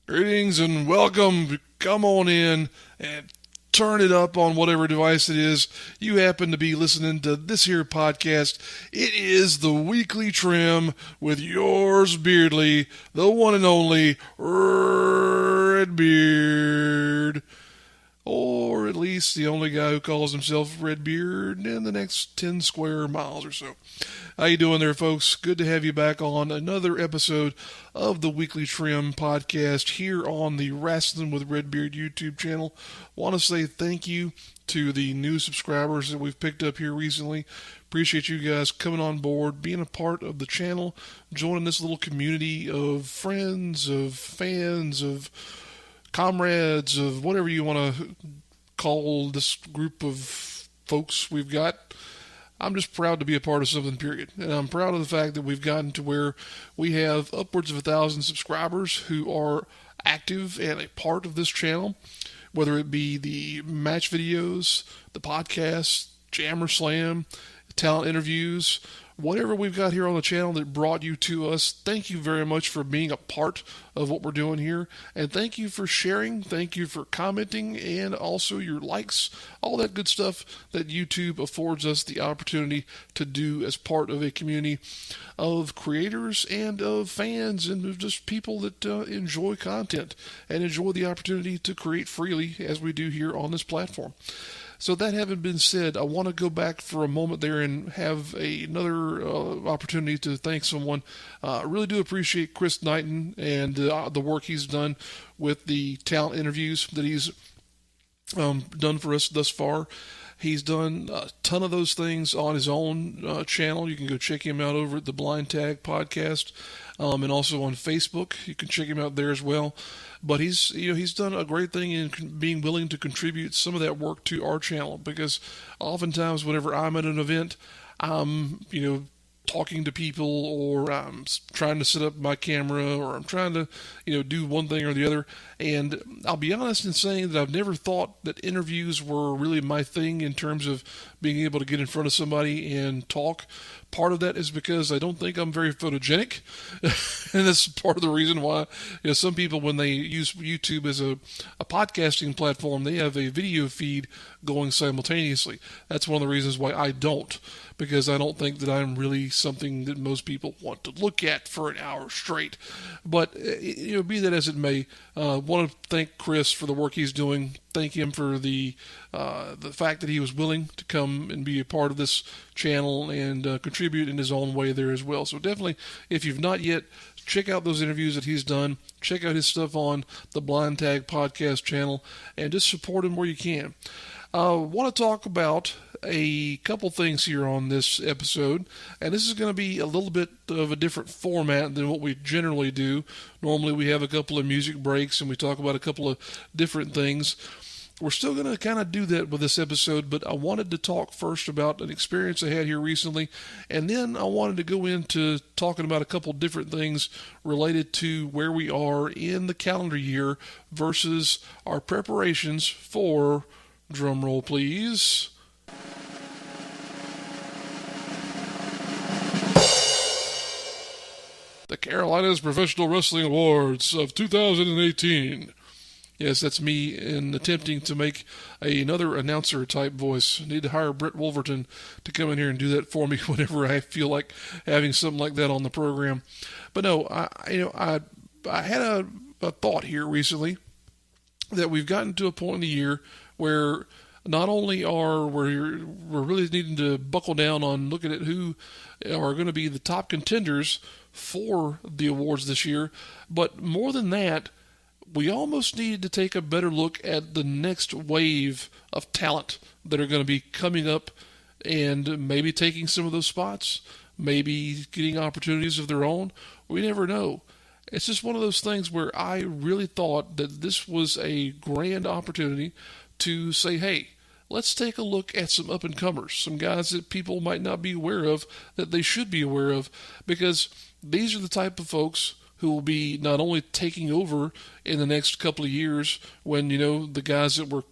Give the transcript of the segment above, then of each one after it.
Greetings and welcome. Come on in and turn it up on whatever device it is you happen to be listening to this here podcast. It is the Weekly Trim with yours beardly, the one and only Redbeard. Or at least the only guy who calls himself Redbeard in the next 10 square miles or so. How you doing there, folks? Good to have you back on another episode of the Weekly Trim podcast here on the Rasslin with Redbeard YouTube channel. Want to say thank you to the new subscribers that we've picked up here recently. Appreciate you guys coming on board, being a part of the channel, joining this little community of friends, of fans, of comrades, of whatever you want to call this group of folks we've got. I'm just proud to be a part of something, period. And I'm proud of the fact that we've gotten to where we have upwards of 1,000 subscribers who are active and a part of this channel, whether it be the match videos, the podcasts, Jammer Slam, talent interviews, whatever we've got here on the channel that brought you to us. Thank you very much for being a part of what we're doing here. And thank you for sharing. Thank you for commenting and also your likes, all that good stuff that YouTube affords us the opportunity to do as part of a community of creators and of fans and of just people that enjoy content and enjoy the opportunity to create freely as we do here on this platform. So that having been said, I want to go back for a moment there and have another opportunity to thank someone. I really do appreciate Chris Knighton and the work he's done with the talent interviews that he's done for us thus far. He's done a ton of those things on his own channel. You can go check him out over at the Blind Tag Podcast, and also on Facebook. You can check him out there as well. But he's done a great thing in being willing to contribute some of that work to our channel, because oftentimes whenever I'm at an event, I'm talking to people, or I'm trying to set up my camera, or I'm trying to do one thing or the other. And I'll be honest in saying that I've never thought that interviews were really my thing in terms of being able to get in front of somebody and talk. Part of that is because I don't think I'm very photogenic, and that's part of the reason why some people, when they use YouTube as a podcasting platform, they have a video feed going simultaneously. That's one of the reasons why I don't, because I don't think that I'm really something that most people want to look at for an hour straight. But be that as it may, want to thank Chris for the work he's doing. Thank him for the fact that he was willing to come and be a part of this channel and contribute in his own way there as well. So definitely, if you've not yet, check out those interviews that he's done. Check out his stuff on the Blind Tag Podcast channel, and just support him where you can. I want to talk about a couple things here on this episode, and this is going to be a little bit of a different format than what we generally do. Normally we have a couple of music breaks and we talk about a couple of different things. We're still going to kind of do that with this episode, but I wanted to talk first about an experience I had here recently, and then I wanted to go into talking about a couple different things related to where we are in the calendar year versus our preparations for, drumroll please, the Carolinas Professional Wrestling Awards of 2018. Yes, that's me in attempting to make another announcer-type voice. I need to hire Brett Wolverton to come in here and do that for me whenever I feel like having something like that on the program. But no, I had a thought here recently that we've gotten to a point in the year where not only are we're really needing to buckle down on looking at who are going to be the top contenders for the awards this year, but more than that, we almost needed to take a better look at the next wave of talent that are going to be coming up and maybe taking some of those spots, maybe getting opportunities of their own. We never know. It's just one of those things where I really thought that this was a grand opportunity to say, hey, let's take a look at some up-and-comers, some guys that people might not be aware of that they should be aware of, because these are the type of folks who will be not only taking over in the next couple of years when, the guys that we're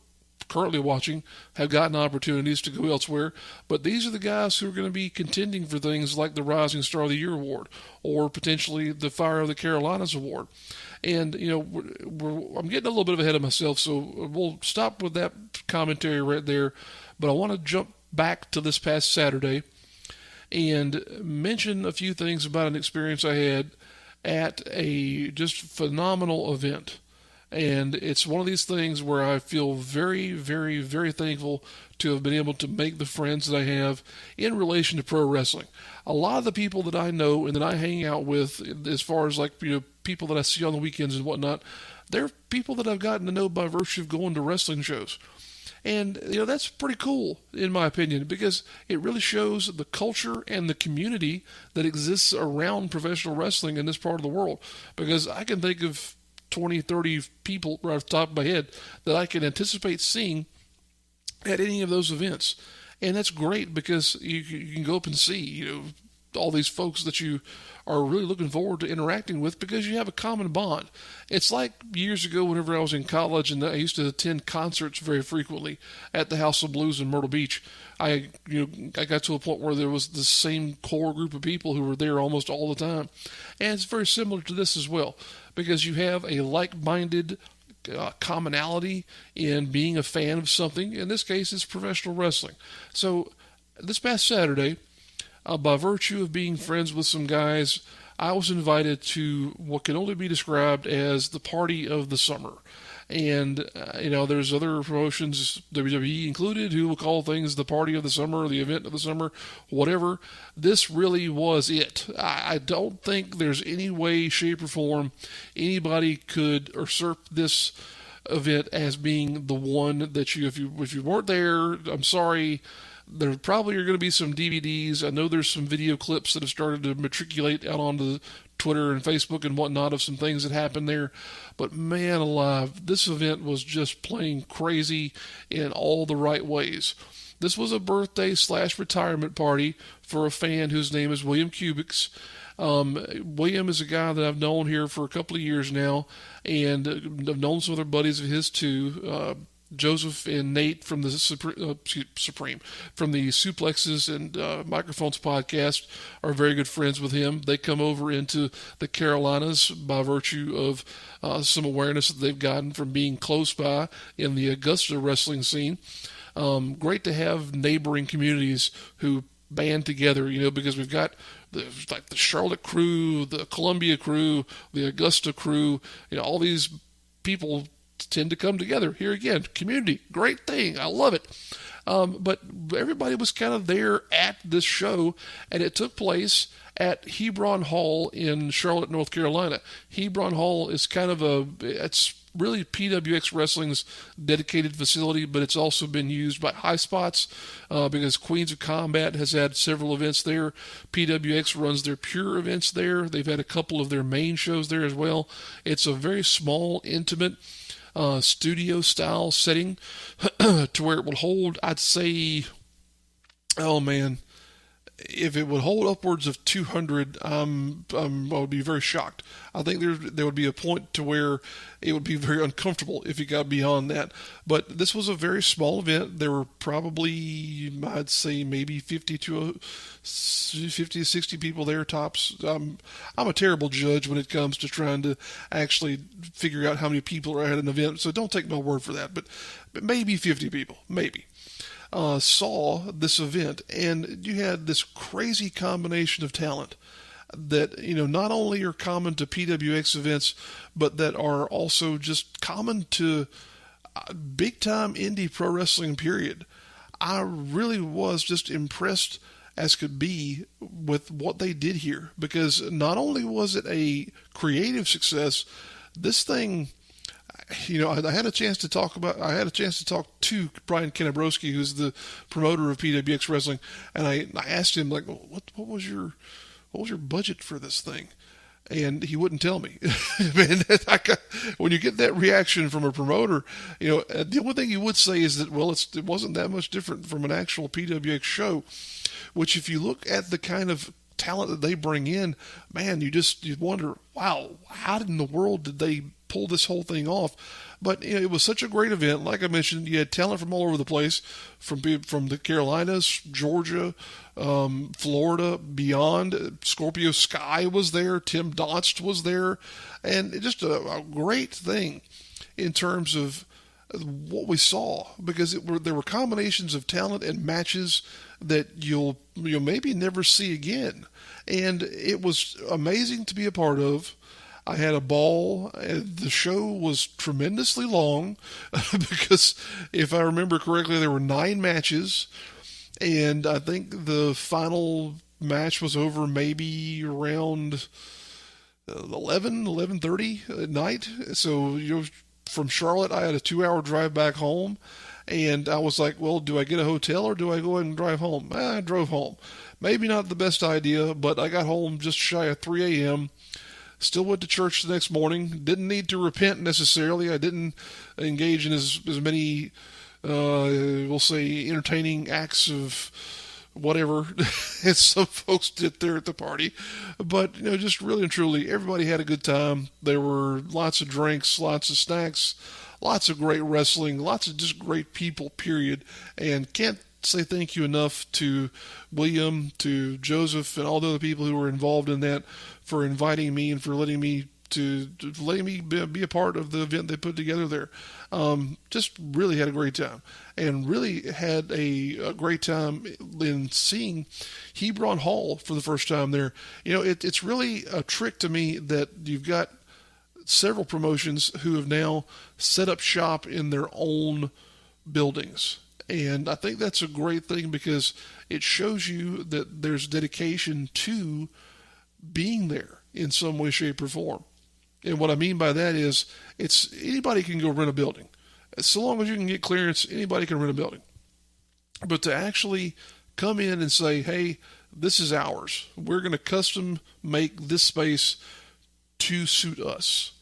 currently watching have gotten opportunities to go elsewhere, but these are the guys who are going to be contending for things like the Rising Star of the Year award or potentially the Fire of the Carolinas award. And, I'm getting a little bit ahead of myself, so we'll stop with that commentary right there. But I want to jump back to this past Saturday and mention a few things about an experience I had at a just phenomenal event. And it's one of these things where I feel very, very, very thankful to have been able to make the friends that I have in relation to pro wrestling. A lot of the people that I know and that I hang out with, as far as people that I see on the weekends and whatnot, they're people that I've gotten to know by virtue of going to wrestling shows. And, that's pretty cool, in my opinion, because it really shows the culture and the community that exists around professional wrestling in this part of the world. Because I can think of 20, 30 people right off the top of my head that I can anticipate seeing at any of those events. And that's great because you can go up and see, all these folks that you are really looking forward to interacting with because you have a common bond. It's like years ago whenever I was in college and I used to attend concerts very frequently at the House of Blues in Myrtle Beach. I got to a point where there was the same core group of people who were there almost all the time. And it's very similar to this as well because you have a like-minded commonality in being a fan of something. In this case, it's professional wrestling. So this past Saturday, by virtue of being friends with some guys, I was invited to what can only be described as the party of the summer. And, there's other promotions, WWE included, who will call things the party of the summer, the event of the summer, whatever. This really was it. I don't think there's any way, shape, or form anybody could usurp this event as being the one that if you weren't there, I'm sorry. There probably are going to be some DVDs. I know there's some video clips that have started to matriculate out onto Twitter and Facebook and whatnot of some things that happened there. But man alive, this event was just plain crazy in all the right ways. This was a birthday/retirement party for a fan whose name is William Cubics. William is a guy that I've known here for a couple of years now, and I've known some other buddies of his too. Joseph and Nate from the from the Suplexes and Microphones podcast are very good friends with him. They come over into the Carolinas by virtue of some awareness that they've gotten from being close by in the Augusta wrestling scene. Great to have neighboring communities who band together, because we've got the Charlotte crew, the Columbia crew, the Augusta crew, all these people tend to come together. Here again, community, great thing. I love it. But everybody was kind of there at this show, and it took place at Hebron Hall in Charlotte, North Carolina. Hebron Hall is it's really PWX Wrestling's dedicated facility, but it's also been used by High Spots because Queens of Combat has had several events there. PWX runs their pure events there. They've had a couple of their main shows there as well. It's a very small, intimate studio style setting to where it would hold, I'd say, oh man, if it would hold upwards of 200, I would be very shocked. I think there would be a point to where it would be very uncomfortable if you got beyond that. But this was a very small event. There were probably, I'd say, maybe 50 to 60 people there tops. I'm a terrible judge when it comes to trying to actually figure out how many people are at an event, so don't take my word for that. But maybe 50 people, maybe. Saw this event, and you had this crazy combination of talent that not only are common to PWX events, but that are also just common to big time indie pro wrestling period. I really was just impressed as could be with what they did here, because not only was it a creative success, this thing I had a chance to talk to Brian Kanabrowski, who's the promoter of PWX Wrestling, and I asked him, like, what was your budget for this thing? And he wouldn't tell me. Man, when you get that reaction from a promoter, the only thing he would say is that, well, it wasn't that much different from an actual PWX show, which if you look at the kind of talent that they bring in, man, you wonder, wow, how in the world did they pull this whole thing off? But it was such a great event. Like I mentioned, you had talent from all over the place, from the Carolinas, Georgia, Florida, beyond. Scorpio Sky was there. Tim Donst was there. And just a great thing in terms of what we saw, because there were combinations of talent and matches that you'll maybe never see again. And it was amazing to be a part of. I had a ball. The show was tremendously long because, if I remember correctly, there were 9 matches, and I think the final match was over maybe around 11:30 at night. So from Charlotte, I had a 2-hour drive back home, and I was like, well, do I get a hotel or do I go ahead and drive home? I drove home. Maybe not the best idea, but I got home just shy of 3 a.m., Still went to church the next morning. Didn't need to repent necessarily. I didn't engage in as many, we'll say, entertaining acts of whatever as some folks did there at the party. But, just really and truly, everybody had a good time. There were lots of drinks, lots of snacks, lots of great wrestling, lots of just great people, period. And can't say thank you enough to William, to Joseph, and all the other people who were involved in that for inviting me and for letting me be a part of the event they put together there. Just really had a great time, and really had a great time in seeing Hebron Hall for the first time there. It's really a trick to me that you've got several promotions who have now set up shop in their own buildings. And I think that's a great thing because it shows you that there's dedication to being there in some way, shape, or form. And what I mean by that is it's anybody can go rent a building. So long as you can get clearance, anybody can rent a building. But to actually come in and say, hey, this is ours. We're going to custom make this space to suit us.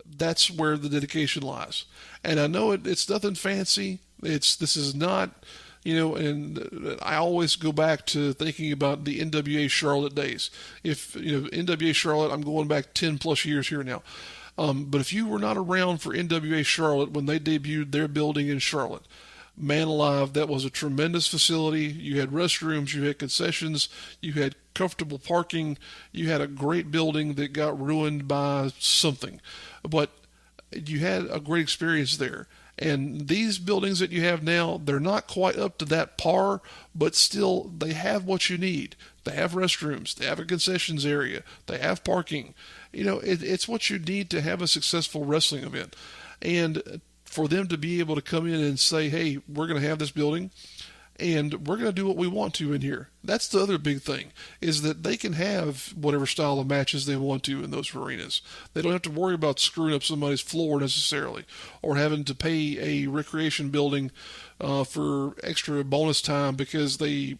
That's where the dedication lies. And I know it's nothing fancy. This is not, and I always go back to thinking about the NWA Charlotte days. If, NWA Charlotte, I'm going back 10 plus years here now. But if you were not around for NWA Charlotte when they debuted their building in Charlotte, man alive, that was a tremendous facility. You had restrooms, you had concessions, you had comfortable parking, you had a great building that got ruined by something. But you had a great experience there. And these buildings that you have now, they're not quite up to that par, but still they have what you need. They have restrooms, they have a concessions area, they have parking. It's what you need to have a successful wrestling event. And for them to be able to come in and say, hey, we're going to have this building and we're going to do what we want to in here. That's the other big thing, is that they can have whatever style of matches they want to in those arenas. They don't have to worry about screwing up somebody's floor necessarily, or having to pay a recreation building for extra bonus time because they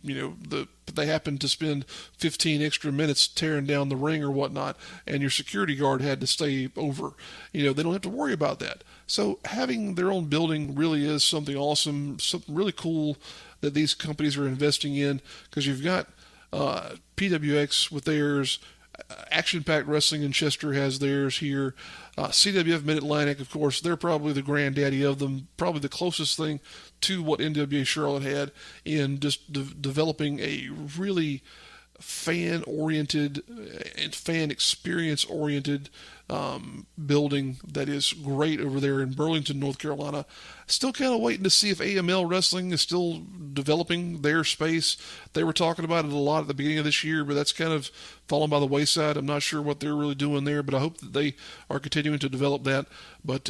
happened to spend 15 extra minutes tearing down the ring or whatnot, and your security guard had to stay over. They don't have to worry about that. So having their own building really is something awesome, something really cool that these companies are investing in, because you've got PWX with theirs, Action Packed Wrestling in Chester has theirs here, CWF Mid-Atlantic, of course, they're probably the granddaddy of them, probably the closest thing to what NWA Charlotte had in just developing a really fan-oriented and fan experience-oriented building that is great over there in Burlington, North Carolina. Still kind of waiting to see if AML Wrestling is still developing their space. They were talking about it a lot at the beginning of this year, but that's kind of fallen by the wayside. I'm not sure what they're really doing there, but I hope that they are continuing to develop that. But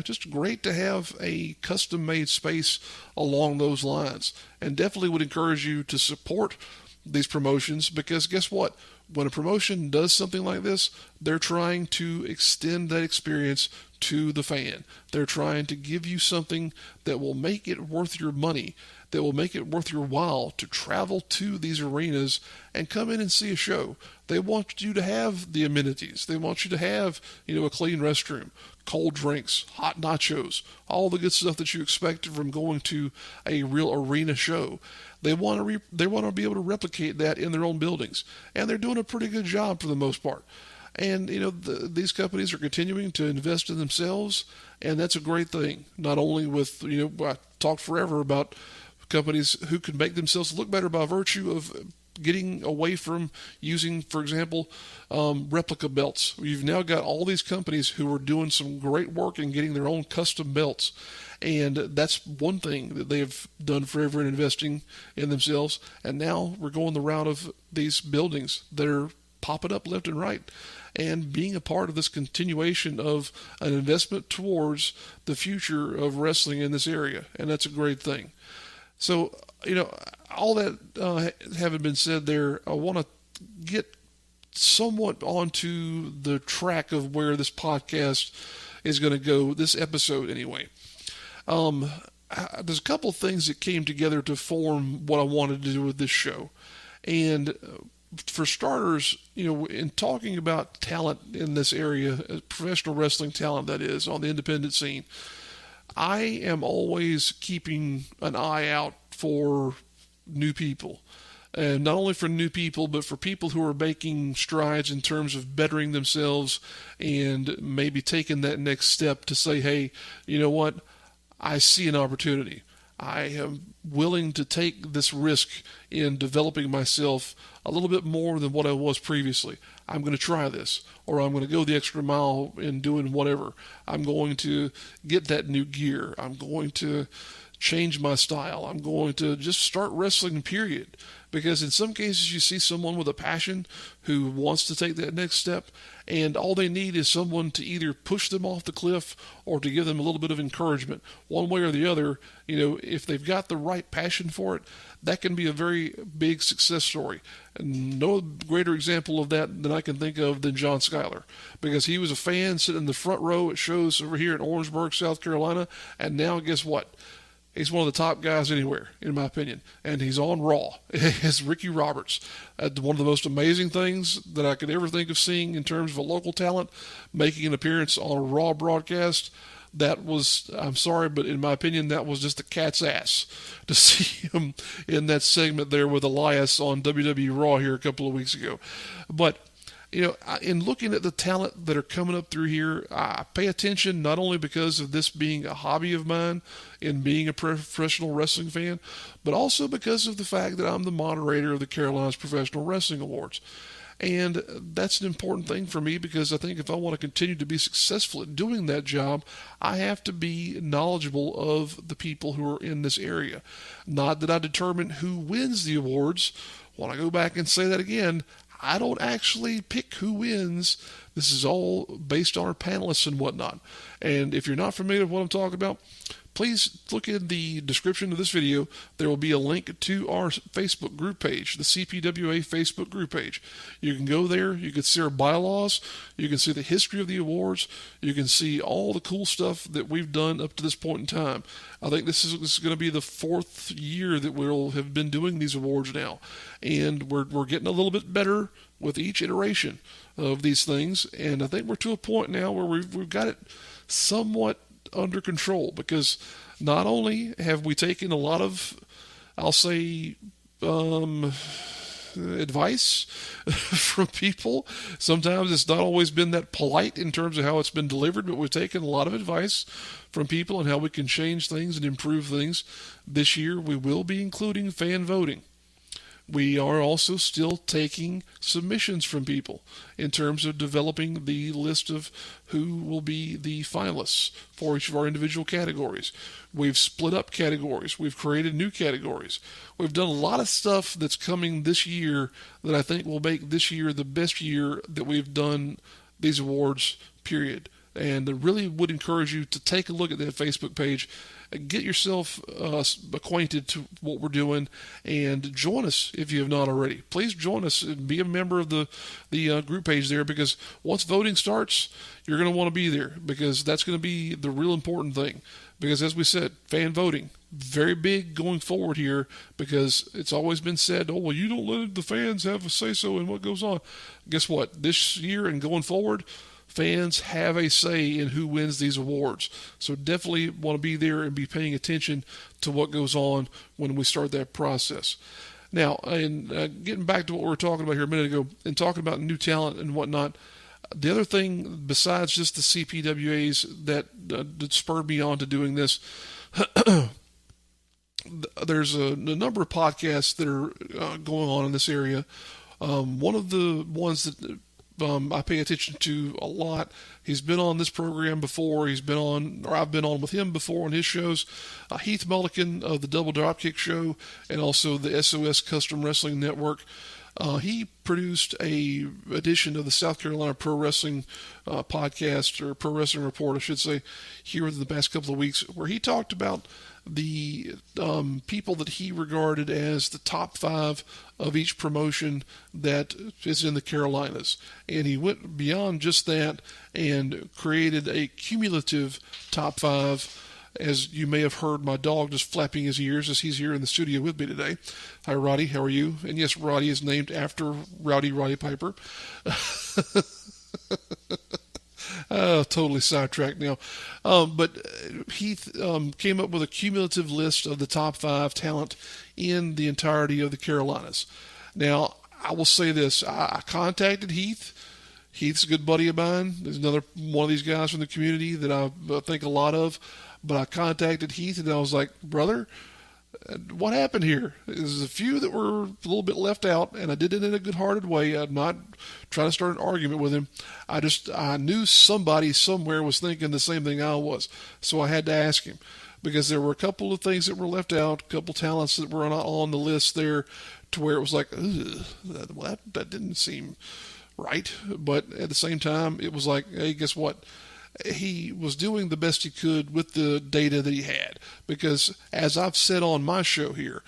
just great to have a custom-made space along those lines. And definitely would encourage you to support these promotions, because guess what? when a promotion does something like this, they're trying to extend that experience to the fan. They're trying to give you something that will make it worth your money, that will make it worth your while to travel to these arenas and come in and see a show. They want you to have the amenities. They want you to have, a clean restroom, cold drinks, hot nachos, all the good stuff that you expect from going to a real arena show. They want to be able to replicate that in their own buildings, and they're doing a pretty good job for the most part. And these companies are continuing to invest in themselves, and that's a great thing. Not only with I talked forever about companies who can make themselves look better by virtue of getting away from using, for example, replica belts. You've now got all these companies who are doing some great work in getting their own custom belts. And that's one thing that they've done forever in investing in themselves. And now we're going the route of these buildings that are popping up left and right and being a part of this continuation of an investment towards the future of wrestling in this area. And that's a great thing. So, all that having been said there, I want to get somewhat onto the track of where this podcast is going to go, this episode anyway. There's a couple of things that came together to form what I wanted to do with this show. And for starters, in talking about talent in this area, professional wrestling talent that is, on the independent scene, I am always keeping an eye out for new people. And not only for new people, but for people who are making strides in terms of bettering themselves and maybe taking that next step to say, hey, you know what? I see an opportunity. I am willing to take this risk in developing myself a little bit more than what I was previously. I'm going to try this, or I'm going to go the extra mile in doing whatever. I'm going to get that new gear. I'm going to change my style. I'm going to just start wrestling, period. Because in some cases you see someone with a passion who wants to take that next step, and all they need is someone to either push them off the cliff or to give them a little bit of encouragement. One way or the other, if they've got the right passion for it, that can be a very big success story. And no greater example of that than I can think of than John Schuyler, because he was a fan sitting in the front row at shows over here in Orangeburg, South Carolina, and now guess what? He's one of the top guys anywhere, in my opinion. And he's on Raw as Ricky Roberts. One of the most amazing things that I could ever think of seeing in terms of a local talent making an appearance on a Raw broadcast. That was, I'm sorry, but in my opinion, that was just the cat's ass to see him in that segment there with Elias on WWE Raw here a couple of weeks ago. But in looking at the talent that are coming up through here, I pay attention not only because of this being a hobby of mine in being a professional wrestling fan, but also because of the fact that I'm the moderator of the Carolinas Professional Wrestling Awards. And that's an important thing for me, because I think if I want to continue to be successful at doing that job, I have to be knowledgeable of the people who are in this area. Not that I determine who wins the awards. When I go back and say that again, I don't actually pick who wins. This is all based on our panelists and whatnot. And if you're not familiar with what I'm talking about, please look in the description of this video. There will be a link to our Facebook group page, the CPWA Facebook group page. You can go there. You can see our bylaws. You can see the history of the awards. You can see all the cool stuff that we've done up to this point in time. I think this is going to be the 4th year that we'll have been doing these awards now. And we're getting a little bit better with each iteration of these things. And I think we're to a point now where we've got it somewhat under control, because not only have we taken a lot of, I'll say, advice from people. Sometimes it's not always been that polite in terms of how it's been delivered, but we've taken a lot of advice from people on how we can change things and improve things. This year we will be including fan voting. We are also still taking submissions from people in terms of developing the list of who will be the finalists for each of our individual categories. We've split up categories. We've created new categories. We've done a lot of stuff that's coming this year that I think will make this year the best year that we've done these awards, period. And I really would encourage you to take a look at that Facebook page get yourself acquainted to what we're doing and join us if you have not already. Please join us and be a member of the group page there, because once voting starts, you're going to want to be there, because that's going to be the real important thing. Because as we said, fan voting, very big going forward here, because it's always been said, oh, well, you don't let the fans have a say-so in what goes on. Guess what? This year and going forward, fans have a say in who wins these awards. So definitely want to be there and be paying attention to what goes on when we start that process. Now, and getting back to what we were talking about here a minute ago, and talking about new talent and whatnot, the other thing besides just the CPWAs that spurred me on to doing this, there's a number of podcasts that are going on in this area. One of the ones that I pay attention to a lot, he's been on this program before. I've been on with him before on his shows. Heath Mullican of the Double Dropkick Show, and also the SOS Custom Wrestling Network. He produced a edition of the South Carolina Pro Wrestling podcast, or Pro Wrestling Report, I should say, here in the past couple of weeks, where he talked about the people that he regarded as the top 5 of each promotion that is in the Carolinas. And he went beyond just that and created a cumulative top 5. As you may have heard my dog just flapping his ears as he's here in the studio with me today. Hi, Roddy. How are you? And yes, Roddy is named after Roddy Piper. Totally sidetracked now. But Heath came up with a cumulative list of the top 5 talent in the entirety of the Carolinas. Now, I will say this. I contacted Heath. Heath's a good buddy of mine. There's another one of these guys from the community that I think a lot of. But I contacted Heath and I was like, brother, what happened here? There's a few that were a little bit left out, and I did it in a good-hearted way. I'm not trying to start an argument with him. I knew somebody somewhere was thinking the same thing I was, so I had to ask him, because there were a couple of things that were left out, a couple talents that were not on the list there, to where it was like, that didn't seem right. But at the same time, it was like, hey, guess what? He was doing the best he could with the data that he had, because as I've said on my show here,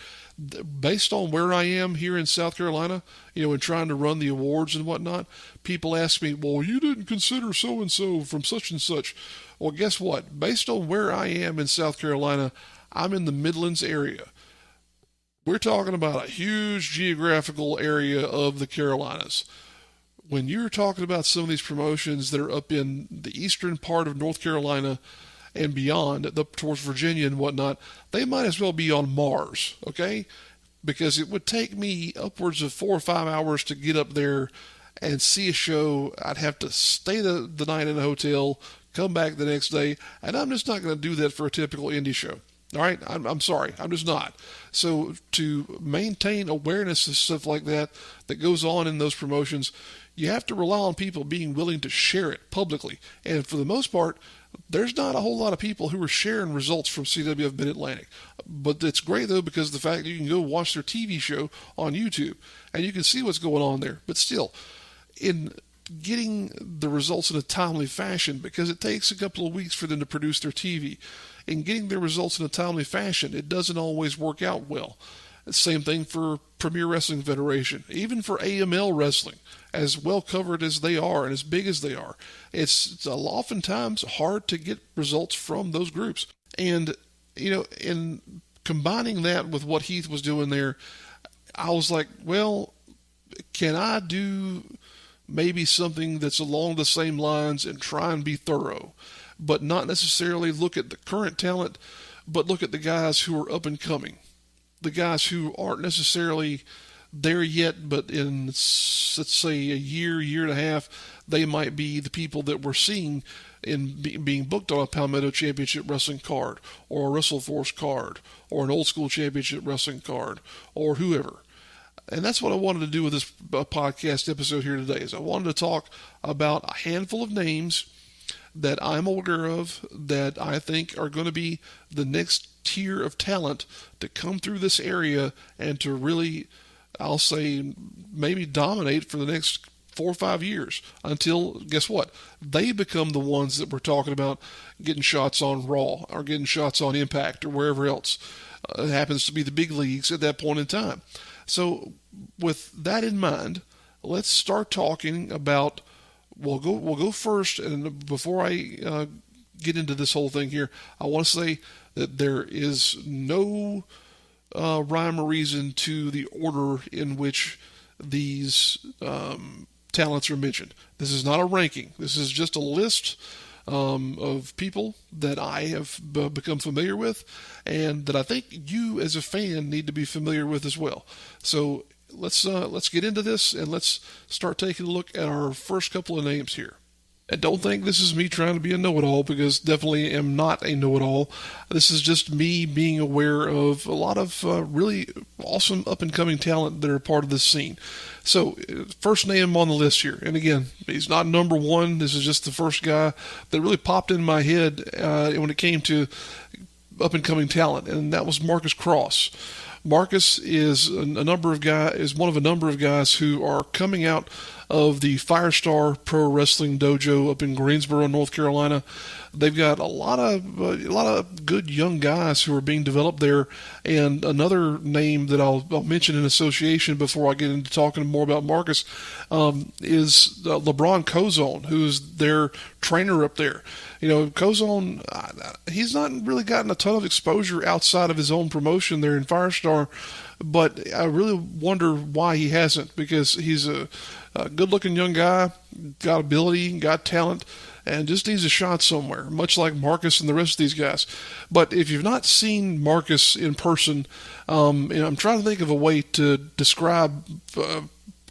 based on where I am here in South Carolina, and trying to run the awards and whatnot, people ask me, well, you didn't consider so-and-so from such and such. Well, guess what? Based on where I am in South Carolina, I'm in the Midlands area. We're talking about a huge geographical area of the Carolinas. When you're talking about some of these promotions that are up in the eastern part of North Carolina and beyond, up towards Virginia and whatnot, they might as well be on Mars, okay? Because it would take me upwards of 4 or 5 hours to get up there and see a show. I'd have to stay the night in a hotel, come back the next day, and I'm just not going to do that for a typical indie show. All right, I'm sorry, I'm just not. So to maintain awareness of stuff like that goes on in those promotions, you have to rely on people being willing to share it publicly. And for the most part, there's not a whole lot of people who are sharing results from CWF Mid-Atlantic. But it's great, though, because the fact that you can go watch their TV show on YouTube and you can see what's going on there. But still, in getting the results in a timely fashion, because it takes a couple of weeks for them to produce their TV, in getting their results in a timely fashion, it doesn't always work out well. Same thing for Premier Wrestling Federation, even for AML Wrestling, as well covered as they are and as big as they are. It's oftentimes hard to get results from those groups. And, in combining that with what Heath was doing there, I was like, well, can I do maybe something that's along the same lines and try and be thorough, but not necessarily look at the current talent, but look at the guys who are up and coming, the guys who aren't necessarily there yet, but in, let's say, a year and a half, they might be the people that we're seeing in being booked on a Palmetto Championship Wrestling card, or a WrestleForce card, or an Old School Championship Wrestling card, or whoever. And that's what I wanted to do with this podcast episode here today, is I wanted to talk about a handful of names that I'm aware of that I think are going to be the next tier of talent to come through this area and to really, I'll say, maybe dominate for the next 4 or 5 years until, guess what? They become the ones that we're talking about getting shots on Raw or getting shots on Impact or wherever else. It happens to be the big leagues at that point in time. So with that in mind, let's start talking about. We'll go first, and before I get into this whole thing here, I want to say that there is no rhyme or reason to the order in which these talents are mentioned. This is not a ranking. This is just a list of people that I have become familiar with, and that I think you as a fan need to be familiar with as well. So let's get into this, and let's start taking a look at our first couple of names here. And don't think this is me trying to be a know-it-all, because definitely am not a know-it-all. This is just me being aware of a lot of really awesome up-and-coming talent that are part of this scene. So, first name on the list here. And again, he's not number one. This is just the first guy that really popped in my head when it came to up-and-coming talent, and that was Marcus Cross. Marcus is one of a number of guys who are coming out of the Firestar Pro Wrestling Dojo up in Greensboro, North Carolina. They've got a lot of good young guys who are being developed there. And another name that I'll mention in association before I get into talking more about Marcus is LeBron Cozone, who's their trainer up there. You know, Cozone, he's not really gotten a ton of exposure outside of his own promotion there in Firestar, but I really wonder why he hasn't, because he's a good-looking young guy, got ability, got talent, and just needs a shot somewhere, much like Marcus and the rest of these guys. But if you've not seen Marcus in person, I'm trying to think of a way to describe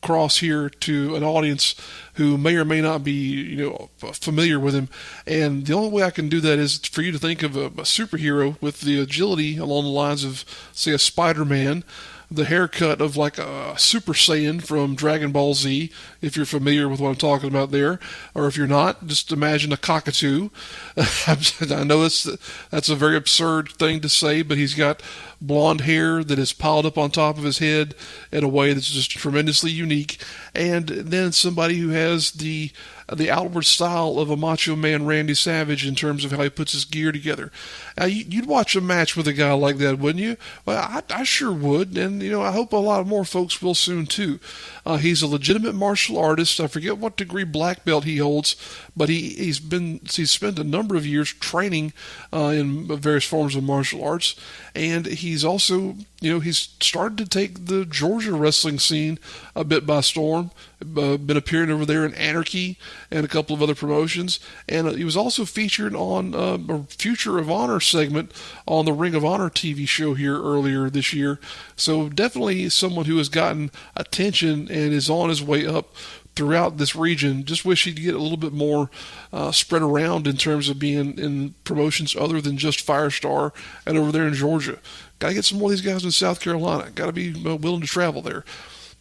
Cross here to an audience who may or may not be, familiar with him. And the only way I can do that is for you to think of a superhero with the agility along the lines of, say, a Spider-Man, the haircut of like a Super Saiyan from Dragon Ball Z, if you're familiar with what I'm talking about there, or if you're not, just imagine a cockatoo. I know that's a very absurd thing to say, but he's got blonde hair that is piled up on top of his head in a way that's just tremendously unique, and then somebody who has the outward style of a Macho Man Randy Savage in terms of how he puts his gear together. You'd watch a match with a guy like that, wouldn't you? Well, I sure would, and I hope a lot more folks will soon too. He's a legitimate martial artist. I forget what degree black belt he holds, but he's spent a number of years training in various forms of martial arts, and he's also he's started to take the Georgia wrestling scene a bit by storm. Been appearing over there in Anarchy and a couple of other promotions, and he was also featured on a Future of Honor segment on the Ring of Honor TV show here earlier this year. So definitely someone who has gotten attention and is on his way up throughout this region. Just wish he'd get a little bit more spread around in terms of being in promotions other than just Firestar and over there in Georgia. Got to get some more of these guys in South Carolina. Got to be willing to travel there.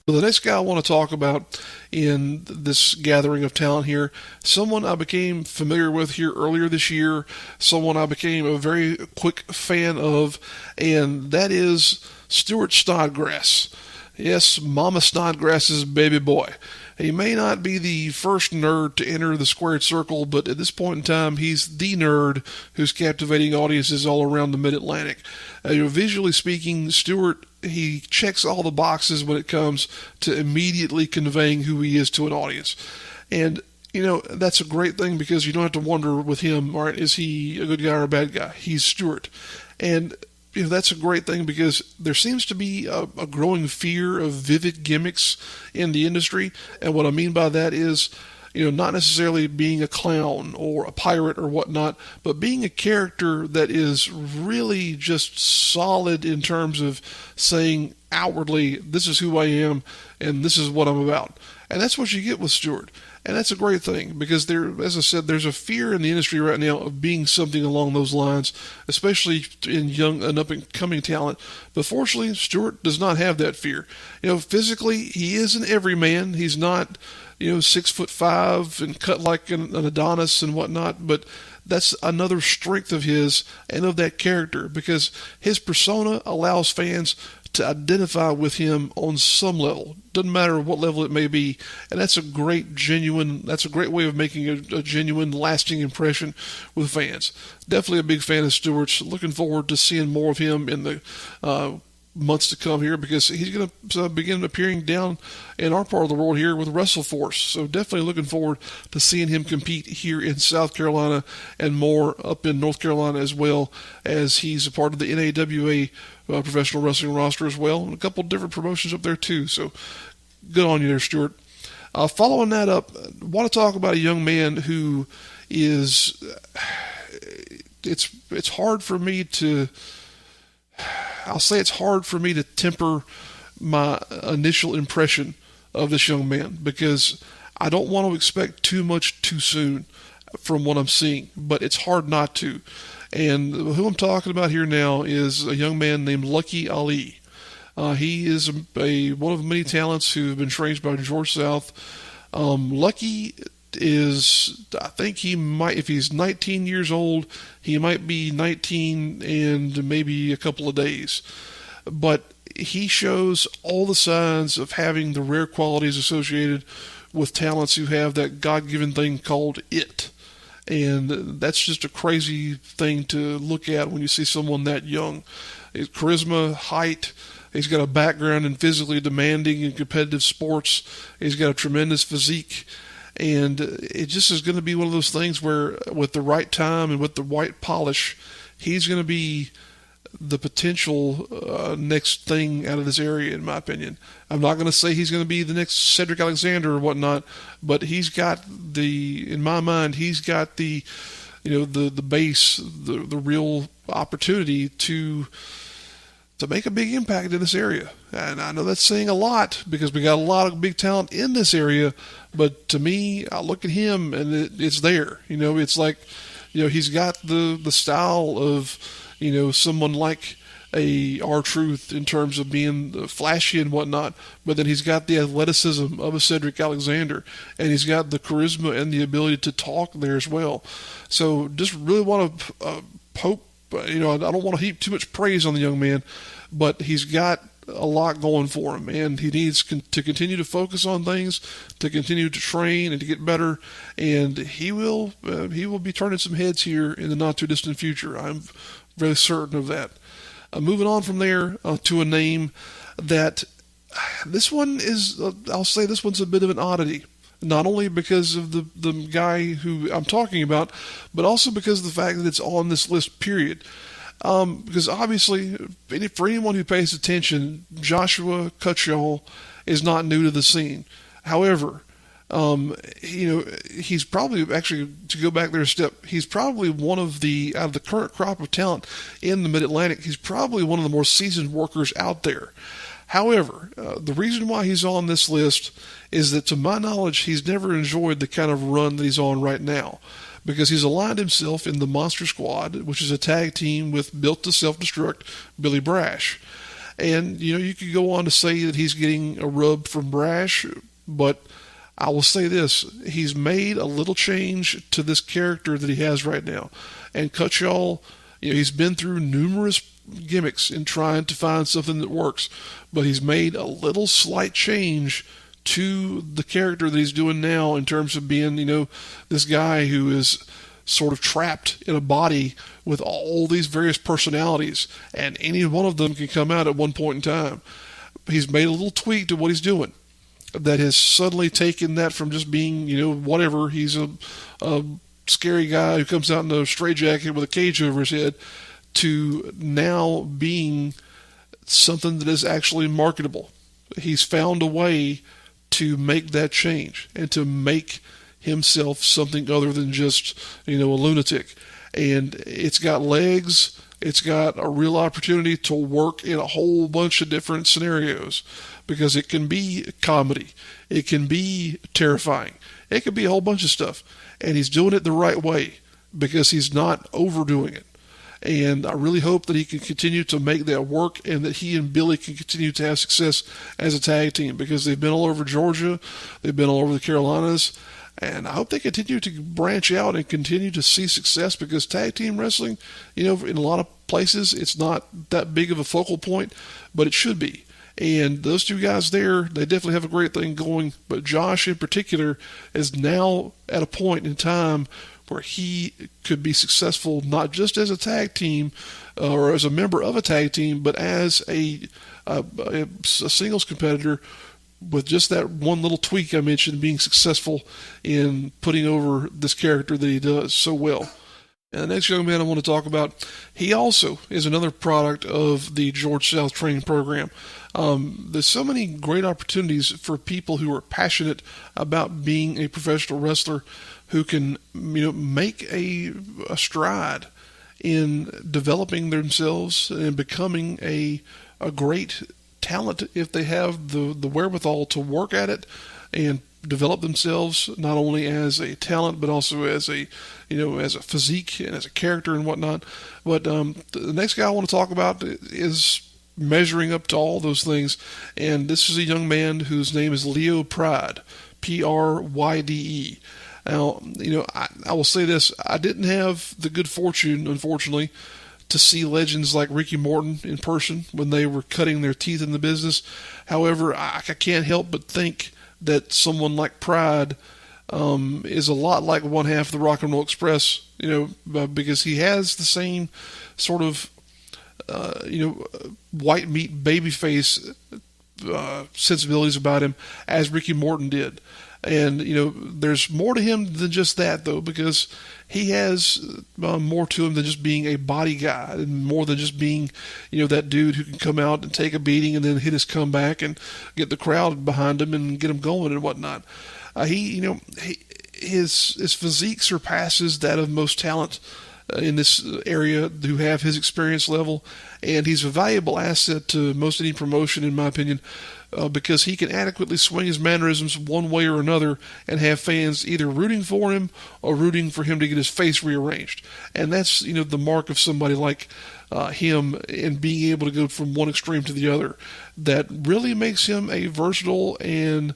So the next guy I want to talk about in this gathering of talent here, someone I became familiar with here earlier this year, someone I became a very quick fan of, and that is Stuart Snodgrass. Yes, Mama Snodgrass's baby boy. He may not be the first nerd to enter the squared circle, but at this point in time, he's the nerd who's captivating audiences all around the Mid-Atlantic. Visually speaking, Stuart, he checks all the boxes when it comes to immediately conveying who he is to an audience. And, that's a great thing, because you don't have to wonder with him, all right, is he a good guy or a bad guy? He's Stuart. And that's a great thing, because there seems to be a growing fear of vivid gimmicks in the industry. And what I mean by that is, not necessarily being a clown or a pirate or whatnot, but being a character that is really just solid in terms of saying outwardly, this is who I am and this is what I'm about. And that's what you get with Stuart. And that's a great thing, because as I said, there's a fear in the industry right now of being something along those lines, especially in young and up-and-coming talent. But fortunately, Stuart does not have that fear. Physically, he is an everyman. He's not, 6'5" and cut like an Adonis and whatnot, but that's another strength of his and of that character, because his persona allows fans to identify with him on some level. Doesn't matter what level it may be, and that's a great way of making a genuine, lasting impression with fans. Definitely a big fan of Stewart's. Looking forward to seeing more of him in the months to come here, because he's going to begin appearing down in our part of the world here with WrestleForce. So definitely looking forward to seeing him compete here in South Carolina and more up in North Carolina, as well as he's a part of the NAWA professional wrestling roster as well, and a couple different promotions up there too. So good on you there, Stewart. Following that up, I want to talk about a young man who is, it's hard for me to, I'll say it's hard for me to temper my initial impression of this young man, because I don't want to expect too much too soon from what I'm seeing, but it's hard not to. And who I'm talking about here now is a young man named Lucky Ali. He is one of many talents who have been trained by George South. Lucky is, I think he might, if he's 19 years old, he might be 19 and maybe a couple of days. But he shows all the signs of having the rare qualities associated with talents who have that God-given thing called it. And that's just a crazy thing to look at when you see someone that young. His charisma, height, he's got a background in physically demanding and competitive sports. He's got a tremendous physique. And it just is going to be one of those things where, with the right time and with the right polish, he's going to be the potential next thing out of this area, in my opinion. I'm not going to say he's going to be the next Cedric Alexander or whatnot, but he's got in my mind, he's got the base, the real opportunity to make a big impact in this area. And I know that's saying a lot, because we got a lot of big talent in this area, but to me, I look at him and it's there. It's like, he's got the style of, someone like a R-Truth in terms of being flashy and whatnot, but then he's got the athleticism of a Cedric Alexander, and he's got the charisma and the ability to talk there as well. So just really want to hope, I don't want to heap too much praise on the young man, but he's got a lot going for him, and he needs to continue to focus on things, to continue to train and to get better, and he will be turning some heads here in the not too distant future. I'm very certain of that. Moving on from there to a name that this one is, I'll say this one's a bit of an oddity. Not only because of the guy who I'm talking about, but also because of the fact that it's on this list, period. Because obviously, for anyone who pays attention, Joshua Cutshall is not new to the scene. However, he's probably, actually, to go back there a step, he's probably one of out of the current crop of talent in the Mid-Atlantic, he's probably one of the more seasoned workers out there. However, the reason why he's on this list is that, to my knowledge, he's never enjoyed the kind of run that he's on right now, because he's aligned himself in the Monster Squad, which is a tag team with Built to Self-Destruct Billy Brash. And, you could go on to say that he's getting a rub from Brash, but I will say this, he's made a little change to this character that he has right now. And Cutshall, he's been through numerous gimmicks in trying to find something that works, but he's made a little slight change to the character that he's doing now, in terms of being, this guy who is sort of trapped in a body with all these various personalities, and any one of them can come out at one point in time. He's made a little tweak to what he's doing that has suddenly taken that from just being, whatever, he's a scary guy who comes out in a straitjacket with a cage over his head, to now being something that is actually marketable. He's found a way to make that change and to make himself something other than just, a lunatic. And it's got legs. It's got a real opportunity to work in a whole bunch of different scenarios, because it can be comedy. It can be terrifying. It can be a whole bunch of stuff. And he's doing it the right way, because he's not overdoing it. And I really hope that he can continue to make that work, and that he and Billy can continue to have success as a tag team, because they've been all over Georgia. They've been all over the Carolinas. And I hope they continue to branch out and continue to see success, because tag team wrestling, in a lot of places, it's not that big of a focal point, but it should be. And those two guys there, they definitely have a great thing going. But Josh in particular is now at a point in time where he could be successful, not just as a tag team or as a member of a tag team, but as a singles competitor, with just that one little tweak I mentioned, being successful in putting over this character that he does so well. And the next young man I want to talk about, he also is another product of the George South training program. There's so many great opportunities for people who are passionate about being a professional wrestler, who can make a stride in developing themselves and becoming a great talent if they have the wherewithal to work at it and develop themselves, not only as a talent but also as a as a physique and as a character and whatnot. But the next guy I want to talk about is measuring up to all those things, and this is a young man whose name is Leo Pryde, Pryde. Now, I will say this: I didn't have the good fortune, unfortunately, to see legends like Ricky Morton in person when they were cutting their teeth in the business. However, I can't help but think that someone like Pryde is a lot like one half of the Rock and Roll Express, because he has the same sort of, white meat babyface sensibilities about him as Ricky Morton did. And, there's more to him than just that, though, because he has more to him than just being a body guy, and more than just being, that dude who can come out and take a beating and then hit his comeback and get the crowd behind him and get him going and whatnot. His physique surpasses that of most talent in this area who have his experience level, and he's a valuable asset to most any promotion, in my opinion, because he can adequately swing his mannerisms one way or another and have fans either rooting for him or rooting for him to get his face rearranged. And that's, the mark of somebody like him, in being able to go from one extreme to the other. That really makes him a versatile and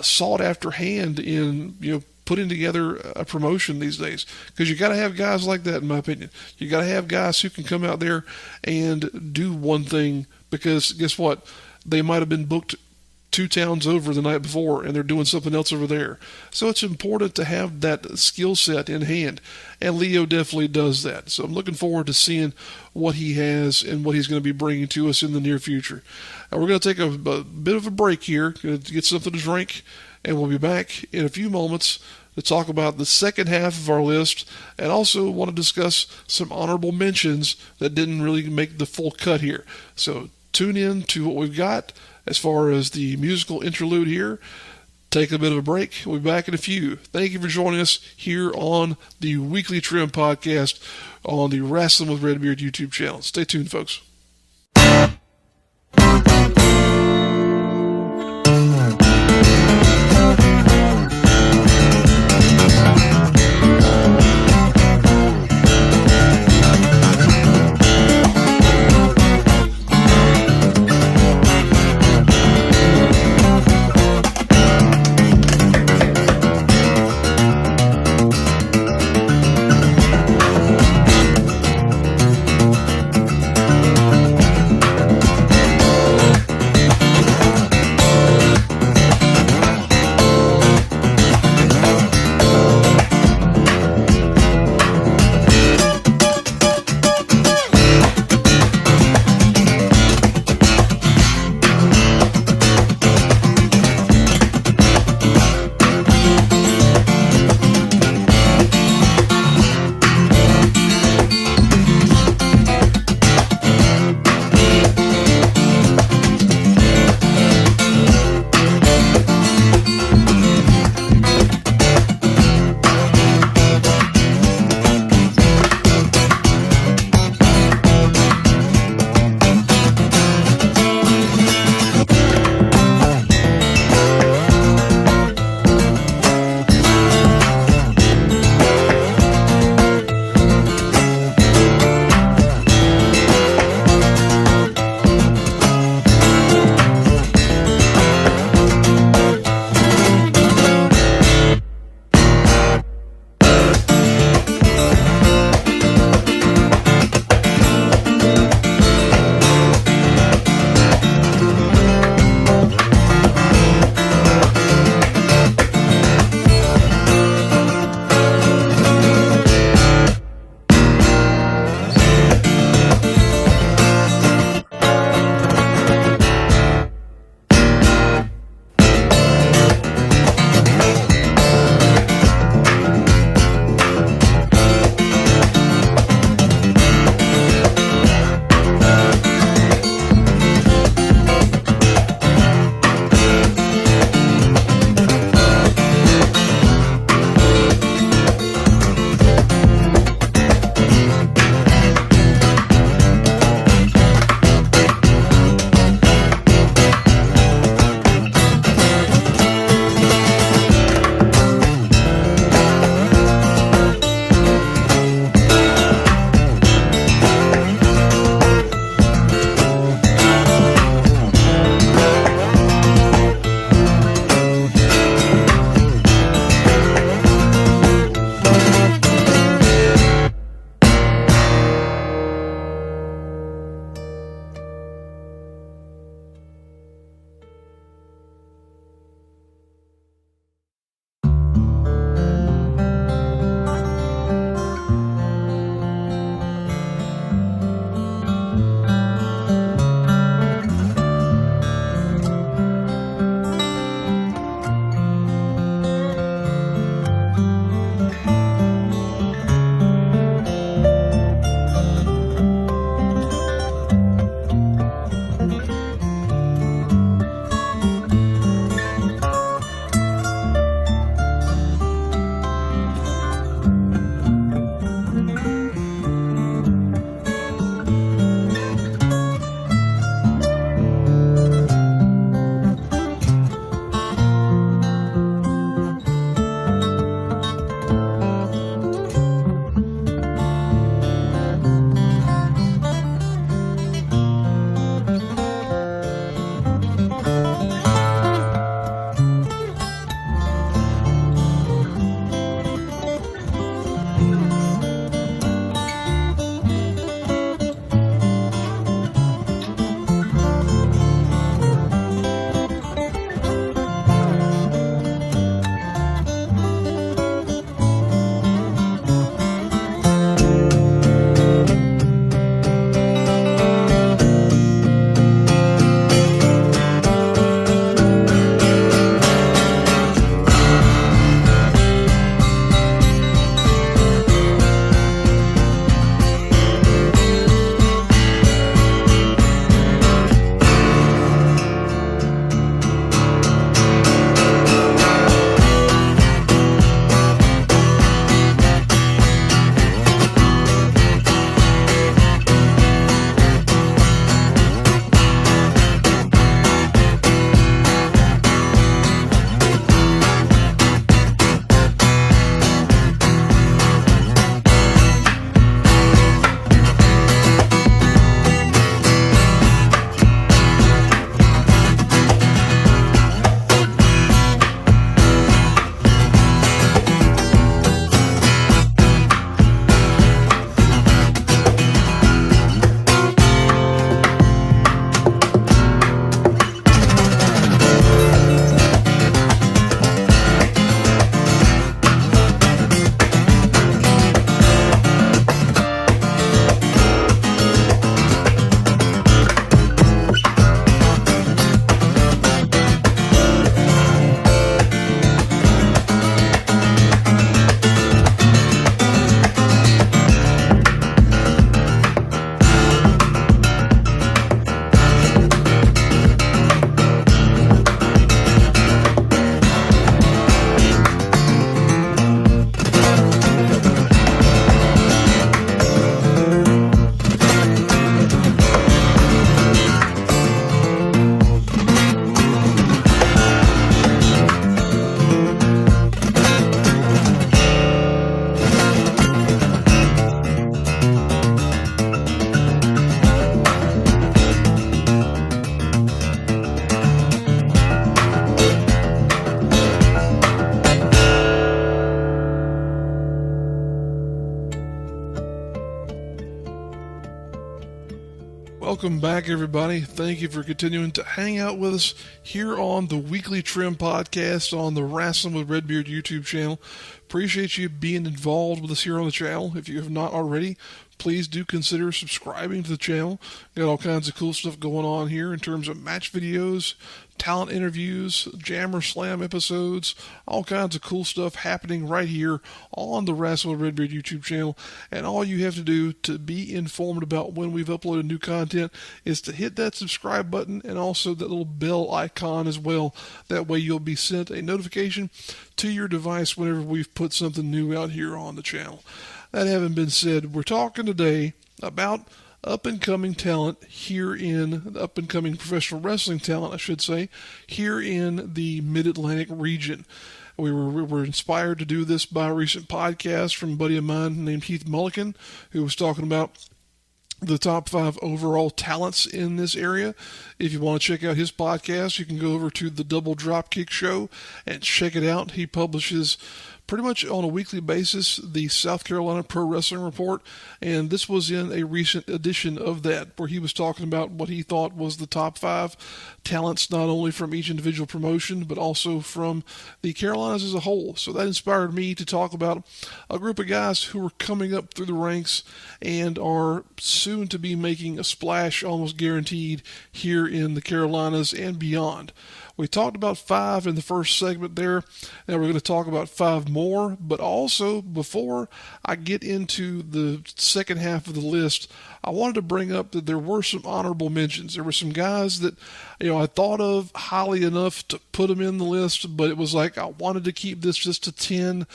sought after hand in, putting together a promotion these days, because you got to have guys like that, in my opinion. You got to have guys who can come out there and do one thing, because guess what? They might have been booked 2 towns over the night before, and they're doing something else over there. So it's important to have that skill set in hand, and Leo definitely does that. So I'm looking forward to seeing what he has and what he's going to be bringing to us in the near future. Now, we're going to take a bit of a break here, going to get something to drink, and we'll be back in a few moments to talk about the second half of our list, and also want to discuss some honorable mentions that didn't really make the full cut here. So tune in to what we've got as far as the musical interlude here. Take a bit of a break. We'll be back in a few. Thank you for joining us here on the Weekly Trim podcast on the Rasslin with Redbeard YouTube channel. Stay tuned, folks. Welcome back, everybody. Thank you for continuing to hang out with us here on the Weekly Trim Podcast on the Rasslin with Redbeard YouTube channel. Appreciate you being involved with us here on the channel. If you have not already, please do consider subscribing to the channel. Got all kinds of cool stuff going on here in terms of match videos, talent interviews, Jammer Slam episodes, all kinds of cool stuff happening right here on the Rasslin with Redbeard YouTube channel. And all you have to do to be informed about when we've uploaded new content is to hit that subscribe button and also that little bell icon as well. That way you'll be sent a notification to your device whenever we've put something new out here on the channel. That having been said, we're talking today about up-and-coming talent here in up-and-coming professional wrestling talent, I should say, here in the Mid-Atlantic region. We were inspired to do this by a recent podcast from a buddy of mine named Heath Mulligan, who was talking about the top 5 overall talents in this area. If you want to check out his podcast, you can go over to the Double Dropkick Show and check it out. He publishes pretty much on a weekly basis the South Carolina Pro Wrestling Report, and this was in a recent edition of that where he was talking about what he thought was the top 5 talents, not only from each individual promotion but also from the Carolinas as a whole. So that inspired me to talk about a group of guys who are coming up through the ranks and are soon to be making a splash, almost guaranteed, here in the Carolinas and beyond. We talked about 5 in the first segment there. Now we're going to talk about 5 more, but also before I get into the second half of the list, I wanted to bring up that there were some honorable mentions. There were some guys that, I thought of highly enough to put them in the list, but it was like I wanted to keep this just to 10.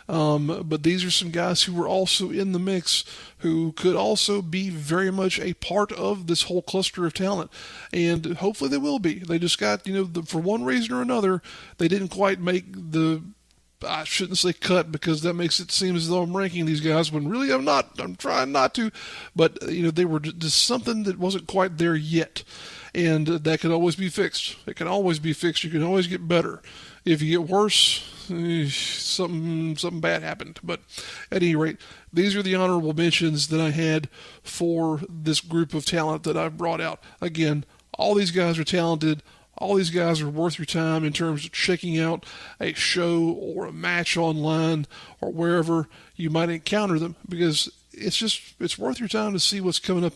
But these are some guys who were also in the mix who could also be very much a part of this whole cluster of talent. And hopefully they will be. They just got, for one reason or another, they didn't quite make the, I shouldn't say cut because that makes it seem as though I'm ranking these guys when really I'm not. I'm trying not to. But, they were just something that wasn't quite there yet. And that can always be fixed. It can always be fixed. You can always get better. If you get worse, something bad happened. But at any rate, these are the honorable mentions that I had for this group of talent that I've brought out. Again, all these guys are talented. All these guys are worth your time in terms of checking out a show or a match online or wherever you might encounter them, because it's worth your time to see what's coming up,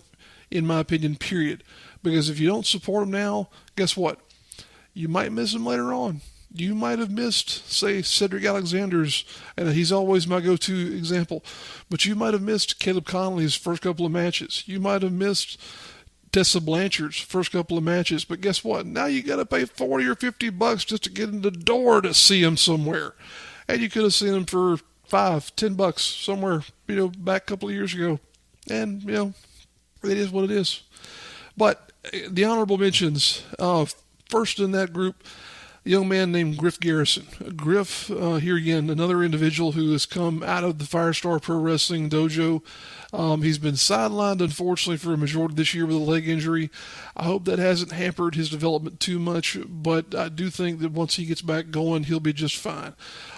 in my opinion, period. Because if you don't support them now, guess what? You might miss them later on. You might have missed, say, Cedric Alexander's, and he's always my go-to example, but you might have missed Caleb Conley's first couple of matches. You might have missed Tessa Blanchard's first couple of matches, but guess what? Now you got to pay $40 or $50 just to get in the door to see him somewhere. And you could have seen him for $5, $10 somewhere, back a couple of years ago. And, it is what it is. But the honorable mentions, first in that group, a young man named Griff Garrison. Griff, here again, another individual who has come out of the Firestar Pro Wrestling dojo. He's been sidelined, unfortunately, for a majority of this year with a leg injury. I hope that hasn't hampered his development too much, but I do think that once he gets back going, he'll be just fine.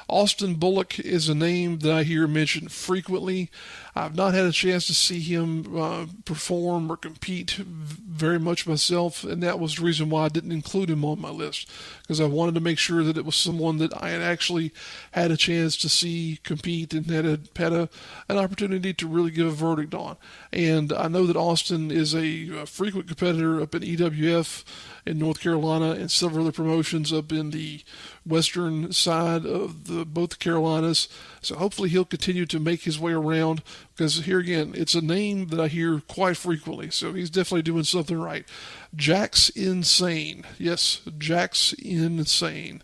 Austin Bullock is a name that I hear mentioned frequently. I've not had a chance to see him perform or compete very much myself, and that was the reason why I didn't include him on my list, because I wanted to make sure that it was someone that I had actually had a chance to see compete and had an opportunity to really give a verdict on. And I know that Austin is a frequent competitor up in EWF in North Carolina and several other promotions up in the western side of both the Carolinas. So hopefully he'll continue to make his way around, because here again, it's a name that I hear quite frequently. So he's definitely doing something right. Jack's Insane. Yes, Jack's Insane.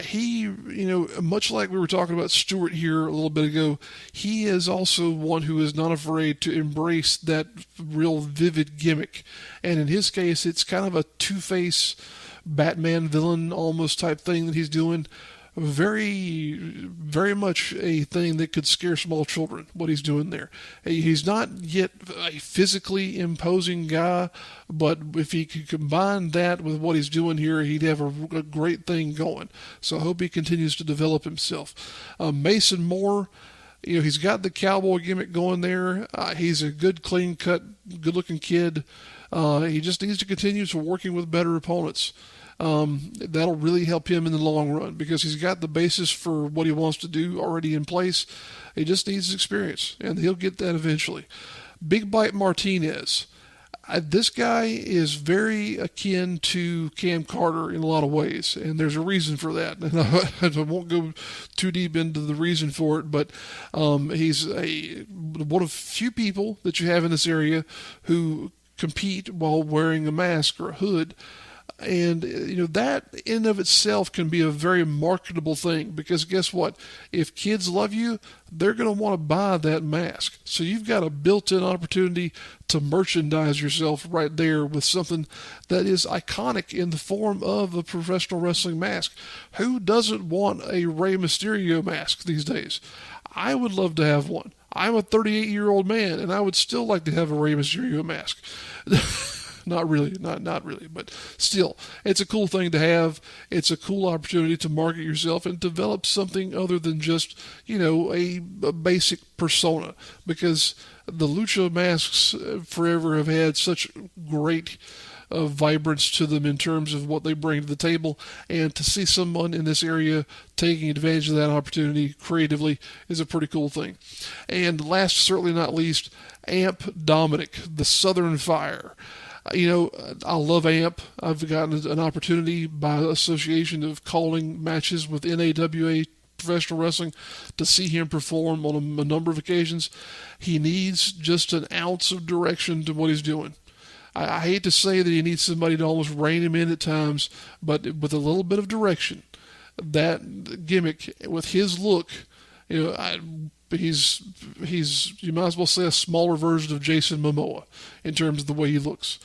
He, much like we were talking about Stewart here a little bit ago, he is also one who is not afraid to embrace that real vivid gimmick. And in his case, it's kind of a two-face Batman villain almost type thing that he's doing. Very, very much a thing that could scare small children, what he's doing there. He's not yet a physically imposing guy, but if he could combine that with what he's doing here, he'd have a great thing going. So I hope he continues to develop himself. Mason Moore, He's got the cowboy gimmick going there. He's a good, clean-cut, good-looking kid. He just needs to continue to working with better opponents. That'll really help him in the long run because he's got the basis for what he wants to do already in place. He just needs experience, and he'll get that eventually. Big Bite Martinez. This guy is very akin to Cam Carter in a lot of ways, and there's a reason for that. And I won't go too deep into the reason for it, but he's one of few people that you have in this area who compete while wearing a mask or a hood. And, that in of itself can be a very marketable thing because guess what? If kids love you, they're going to want to buy that mask. So you've got a built-in opportunity to merchandise yourself right there with something that is iconic in the form of a professional wrestling mask. Who doesn't want a Rey Mysterio mask these days? I would love to have one. I'm a 38-year-old man, and I would still like to have a Rey Mysterio mask. Not really, not really, but still, it's a cool thing to have. It's a cool opportunity to market yourself and develop something other than just, a basic persona. Because the lucha masks forever have had such great vibrance to them in terms of what they bring to the table, and to see someone in this area taking advantage of that opportunity creatively is a pretty cool thing. And last, certainly not least, Amp Dominic, the Southern Fire. I love Amp. I've gotten an opportunity by association of calling matches with NAWA professional wrestling to see him perform on a number of occasions. He needs just an ounce of direction to what he's doing. I hate to say that he needs somebody to almost rein him in at times, but with a little bit of direction, that gimmick with his look, he's you might as well say a smaller version of Jason Momoa in terms of the way he looks.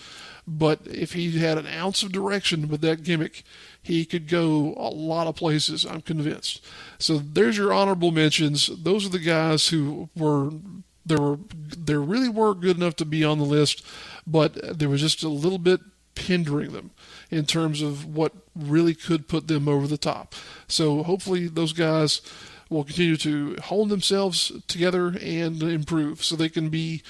But if he had an ounce of direction with that gimmick, he could go a lot of places, I'm convinced. So there's your honorable mentions. Those are the guys who they really were good enough to be on the list, but there was just a little bit hindering them in terms of what really could put them over the top. So hopefully those guys will continue to hold themselves together and improve so they can be,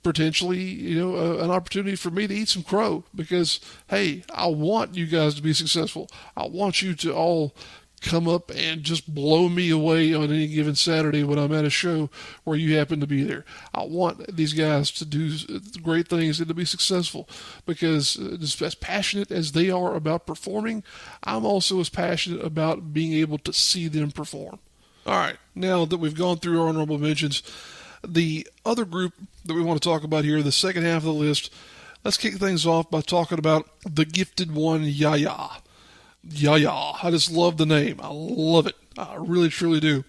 potentially, an opportunity for me to eat some crow because, hey, I want you guys to be successful. I want you to all come up and just blow me away on any given Saturday when I'm at a show where you happen to be there. I want these guys to do great things and to be successful because as passionate as they are about performing, I'm also as passionate about being able to see them perform. All right, now that we've gone through our honorable mentions, the other group that we want to talk about here, the second half of the list, let's kick things off by talking about the gifted one, Yaya. Yaya. I just love the name. I love it. I really, truly do.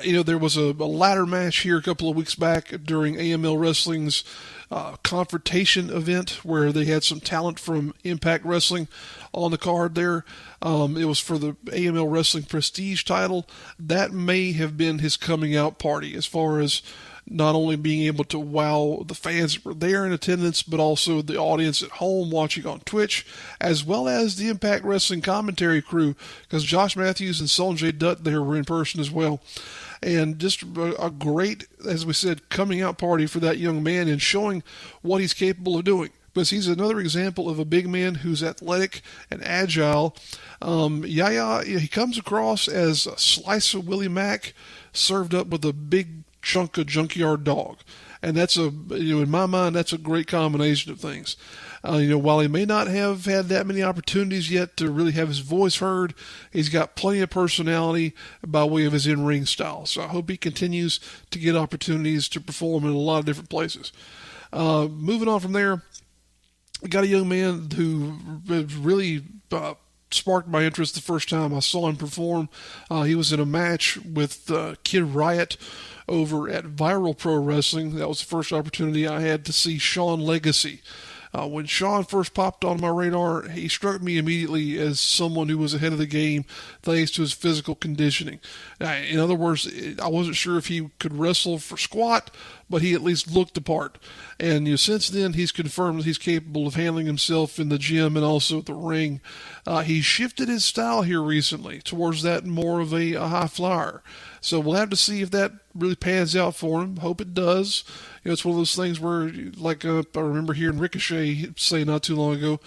There was a ladder match here a couple of weeks back during AML Wrestling's confrontation event where they had some talent from Impact Wrestling on the card there. It was for the AML Wrestling Prestige title. That may have been his coming out party as far as not only being able to wow the fans that were there in attendance, but also the audience at home watching on Twitch, as well as the Impact Wrestling commentary crew, because Josh Matthews and Sonjay Dutt there were in person as well. And just a great, as we said, coming out party for that young man and showing what he's capable of doing. Because he's another example of a big man who's athletic and agile. Yaya, he comes across as a slice of Willie Mack served up with a big chunk of junkyard dog. And that's in my mind, that's a great combination of things. While he may not have had that many opportunities yet to really have his voice heard, he's got plenty of personality by way of his in-ring style. So I hope he continues to get opportunities to perform in a lot of different places. Moving on from there, we got a young man who really sparked my interest the first time I saw him perform. He was in a match with Kid Riot over at Viral Pro Wrestling. That was the first opportunity I had to see Sean Legacy. When Sean first popped on my radar, he struck me immediately as someone who was ahead of the game thanks to his physical conditioning. In other words, I wasn't sure if he could wrestle for squat, but he at least looked the part. And since then, he's confirmed that he's capable of handling himself in the gym and also at the ring. He shifted his style here recently towards that more of a high flyer. So we'll have to see if that really pans out for him. Hope it does. It's one of those things where, like I remember hearing Ricochet say not too long ago,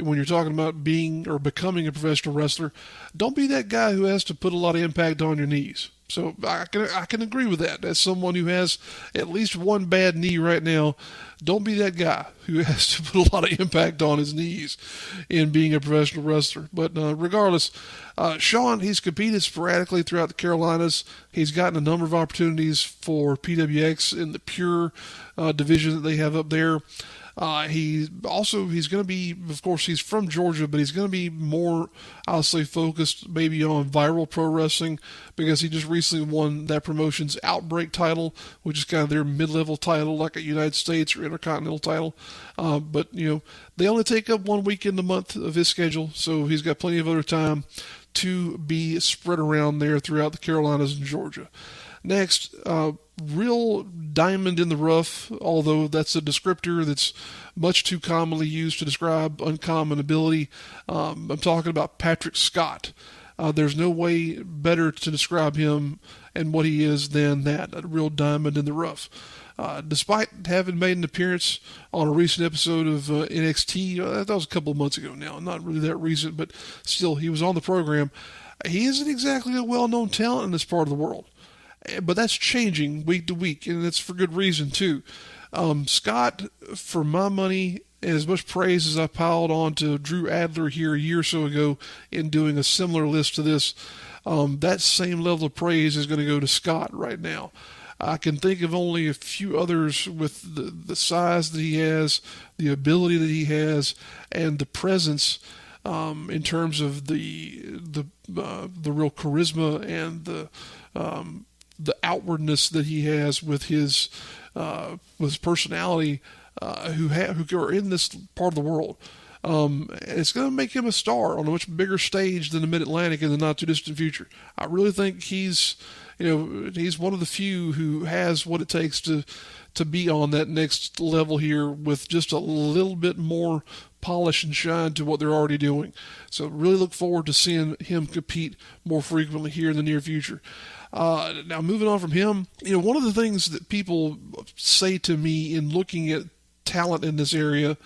when you're talking about being or becoming a professional wrestler, don't be that guy who has to put a lot of impact on your knees. So I can agree with that. As someone who has at least one bad knee right now, don't be that guy who has to put a lot of impact on his knees in being a professional wrestler. But regardless, Shawn, he's competed sporadically throughout the Carolinas. He's gotten a number of opportunities for PWX in the pure division that they have up there. He's going to be, of course, he's from Georgia, but he's going to be more, I'll say, focused maybe on Viral Pro Wrestling, because he just recently won that promotion's Outbreak title, which is kind of their mid-level title, like a United States or Intercontinental title. But they only take up 1 week in the month of his schedule, so he's got plenty of other time to be spread around there throughout the Carolinas and Georgia. Next, real diamond in the rough, although that's a descriptor that's much too commonly used to describe uncommon ability. I'm talking about Patrick Scott. There's no way better to describe him and what he is than that, a real diamond in the rough. Despite having made an appearance on a recent episode of NXT, that was a couple of months ago now, not really that recent, but still, he was on the program. He isn't exactly a well-known talent in this part of the world. But that's changing week to week, and it's for good reason, too. Scott, for my money, and as much praise as I piled on to Drew Adler here a year or so ago in doing a similar list to this, that same level of praise is going to go to Scott right now. I can think of only a few others with the size that he has, the ability that he has, and the presence in terms of the real charisma and the outwardness that he has with his personality, who are in this part of the world. It's going to make him a star on a much bigger stage than the Mid-Atlantic in the not-too-distant future. I really think he's one of the few who has what it takes to be on that next level here with just a little bit more polish and shine to what they're already doing. So really look forward to seeing him compete more frequently here in the near future. Now, moving on from him, one of the things that people say to me in looking at talent in this area,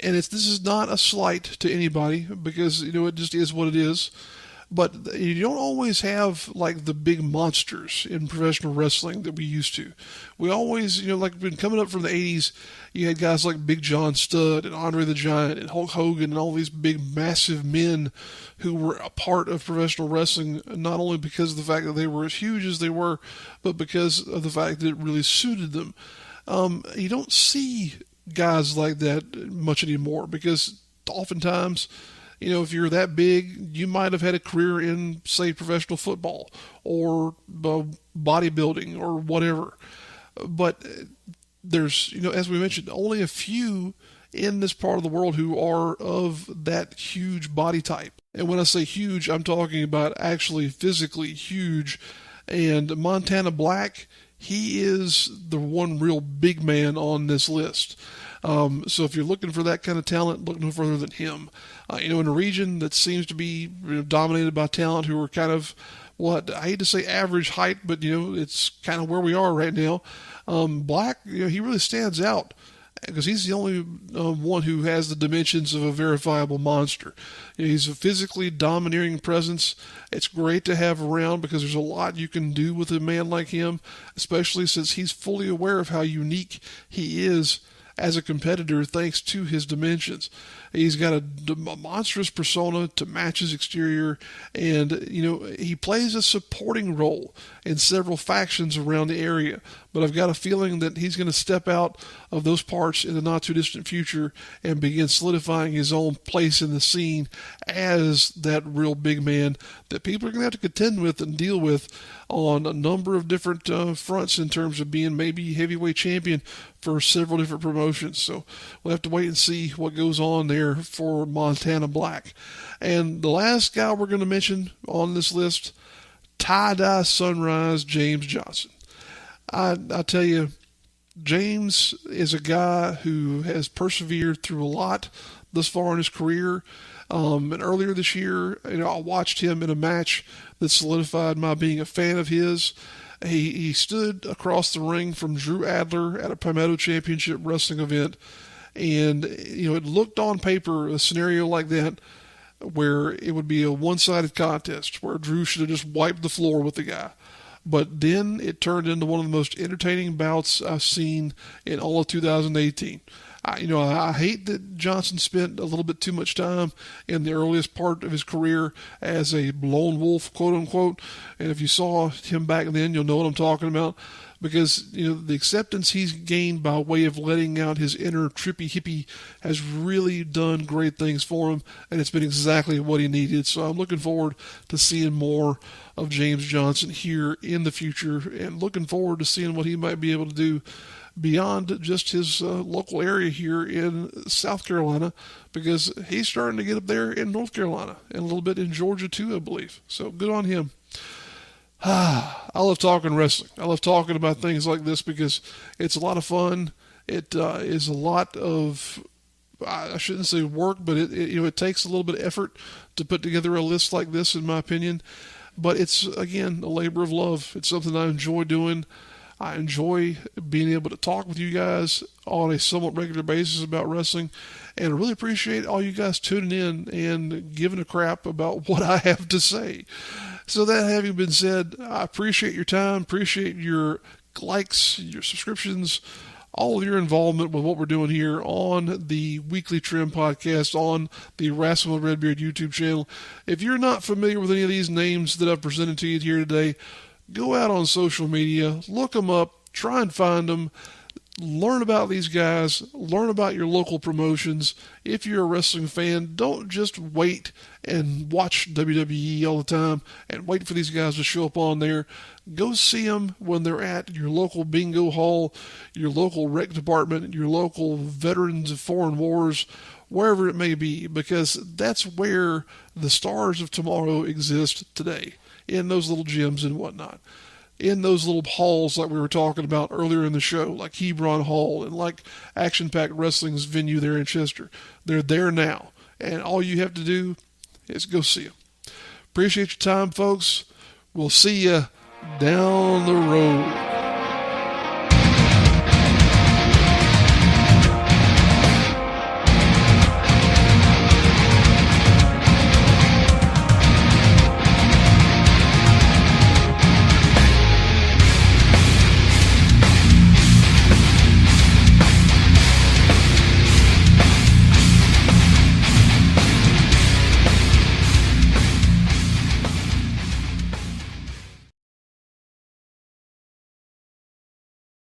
and this is not a slight to anybody, because, it just is what it is, but you don't always have, like, the big monsters in professional wrestling that we used to. We always, like, been coming up from the 80s, you had guys like Big John Studd and Andre the Giant and Hulk Hogan and all these big, massive men who were a part of professional wrestling, not only because of the fact that they were as huge as they were, but because of the fact that it really suited them. You don't see guys like that much anymore, because oftentimes, if you're that big, you might have had a career in, say, professional football or bodybuilding or whatever. But there's, as we mentioned, only a few in this part of the world who are of that huge body type. And when I say huge, I'm talking about actually physically huge. And Montana Black, he is the one real big man on this list. So if you're looking for that kind of talent, look no further than him. In a region that seems to be dominated by talent who are kind of, I hate to say average height, but, it's kind of where we are right now. Black, he really stands out because he's the only one who has the dimensions of a verifiable monster. He's a physically domineering presence. It's great to have around because there's a lot you can do with a man like him, especially since he's fully aware of how unique he is as a competitor thanks to his dimensions. He's got a monstrous persona to match his exterior, and, he plays a supporting role in several factions around the area. But I've got a feeling that he's going to step out of those parts in the not-too-distant future and begin solidifying his own place in the scene as that real big man that people are going to have to contend with and deal with on a number of different fronts in terms of being maybe heavyweight champion for several different promotions. So we'll have to wait and see what goes on there for Montana Black. And the last guy we're going to mention on this list, Tie-Dye Sunrise James Johnson. I tell you, James is a guy who has persevered through a lot thus far in his career. And earlier this year, I watched him in a match that solidified my being a fan of his. He stood across the ring from Drew Adler at a Palmetto Championship Wrestling event, and it looked on paper a scenario like that where it would be a one-sided contest where Drew should have just wiped the floor with the guy. But then it turned into one of the most entertaining bouts I've seen in all of 2018. I hate that Johnson spent a little bit too much time in the earliest part of his career as a lone wolf, quote unquote. And if you saw him back then, you'll know what I'm talking about. Because, the acceptance he's gained by way of letting out his inner trippy hippie has really done great things for him, and it's been exactly what he needed. So I'm looking forward to seeing more of James Johnson here in the future, and looking forward to seeing what he might be able to do beyond just his local area here in South Carolina, because he's starting to get up there in North Carolina and a little bit in Georgia too, I believe. So good on him. I love talking wrestling. I love talking about things like this because it's a lot of fun. It is a lot of, I shouldn't say work, but it takes a little bit of effort to put together a list like this, in my opinion. But it's, again, a labor of love. It's something I enjoy doing. I enjoy being able to talk with you guys on a somewhat regular basis about wrestling. And I really appreciate all you guys tuning in and giving a crap about what I have to say. So that having been said, I appreciate your time, appreciate your likes, your subscriptions, all of your involvement with what we're doing here on the Weekly Trim podcast, on the Rasslin Redbeard YouTube channel. If you're not familiar with any of these names that I've presented to you here today, go out on social media, look them up, try and find them, learn about these guys, learn about your local promotions. If you're a wrestling fan, don't just wait and watch WWE all the time and wait for these guys to show up on there. Go see them when they're at your local bingo hall, your local rec department, your local Veterans of Foreign Wars, wherever it may be, because that's where the stars of tomorrow exist today, in those little gyms and whatnot. In those little halls like we were talking about earlier in the show, like Hebron Hall and like Action Pack Wrestling's venue there in Chester. They're there now, and all you have to do is go see them. Appreciate your time, folks. We'll see you down the road.